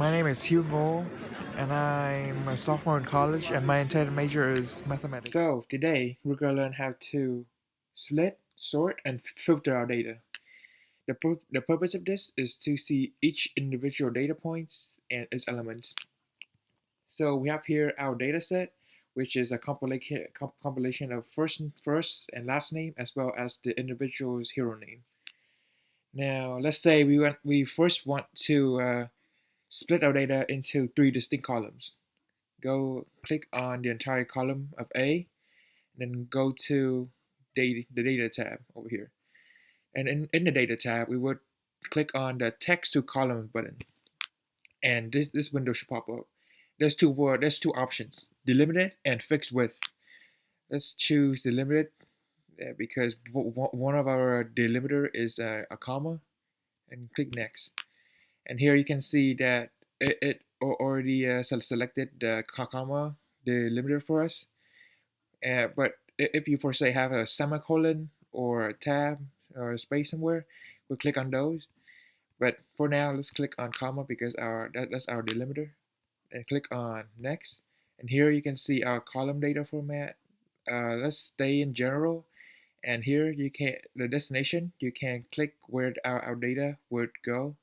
My name is Hugh Ngô, and I'm a sophomore in college, and my intended major is mathematics. So today we're gonna learn how to split, sort, and filter our data. The purpose of this is to see each individual data points and its elements. So we have here our data set, which is a compilation of first and last name as well as the individual's hero name. Now let's say we first want to split our data into three distinct columns. Go click on the entire column of A, then go to the data tab over here. And in the data tab, we would click on the text to column button. And this window should pop up. There's two options, delimited and fixed width. Let's choose delimited because one of our delimiter is a comma, and click next. And here you can see that it already selected the comma delimiter for us. But if you, for say, have a semicolon or a tab or a space somewhere, we'll click on those. But for now, let's click on comma because that's our delimiter. And click on next. And here you can see our column data format. Let's stay in general. And here you can the destination. You can click where our data would go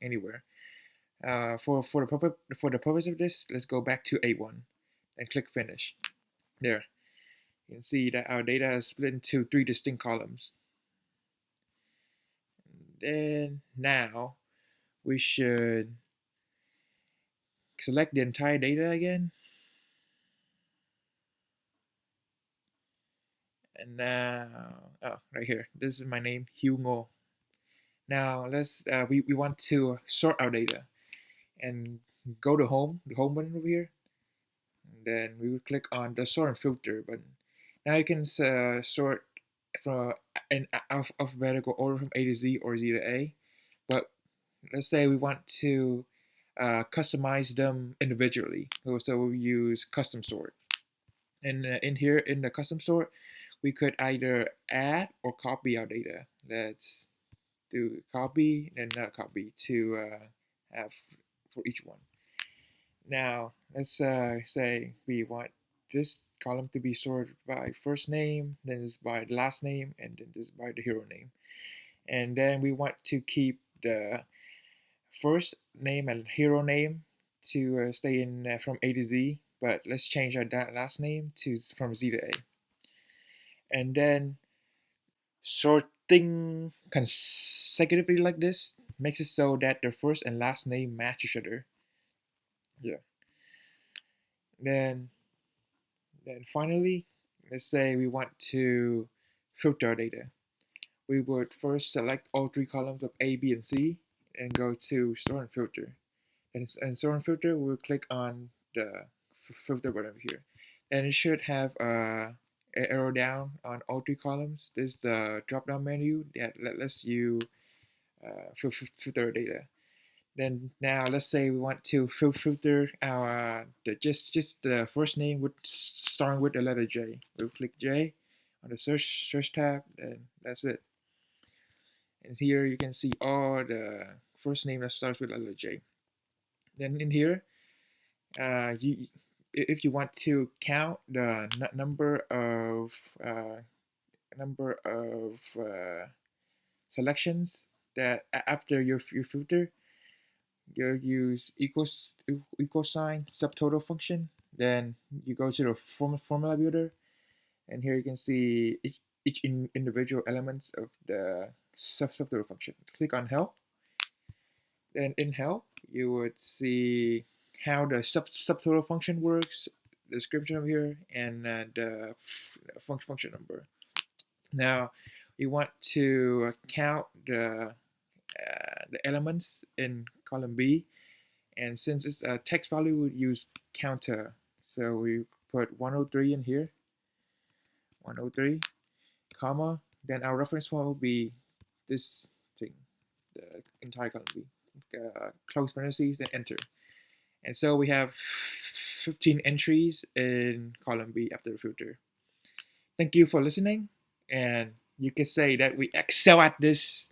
anywhere. For the purpose of this, let's go back to A1 and click finish. There. You can see that our data is split into three distinct columns. And then now we should select the entire data again. And now, right here, this is my name, Hugh Ngô. Now we want to sort our data and go to home, the home button over here. And then we would click on the sort and filter button. Now you can sort from in alphabetical order from A to Z or Z to A. But let's say we want to customize them individually. So we use custom sort. And in here, in the custom sort, we could either add or copy our data. Let's do copy and not copy to have for each one. Now, let's say we want this column to be sorted by first name, then this by the last name, and then this by the hero name. And then we want to keep the first name and hero name to stay in from A to Z, but let's change our last name to from Z to A. And then sorting consecutively like this makes it so that the first and last name match each other. Yeah. Then then finally, let's say we want to filter our data. We would first select all three columns of A, B, and C and go to sort and filter. And sort and filter, we'll click on the filter button over here. And it should have an arrow down on all three columns. This is the drop down menu that lets you filter our data. Then now let's say we want to filter our just the first name with starting with the letter J. We'll click J on the search tab, and that's it. And here you can see all the first name that starts with letter J. Then in here, if you want to count the number of selections that after your filter, you use equal sign subtotal function. Then you go to the formula builder, and here you can see each individual elements of the subtotal function. Click on help. Then in help, you would see how the subtotal function works, the description over here, and the function number. Now, you want to count the elements in column B, and since it's a text value, we would use counter. So we put 103 in here, 103, comma. Then our reference point will be this thing, the entire column B. Close parentheses, then enter. And so we have 15 entries in column B after the filter. Thank you for listening, and you can say that we excel at this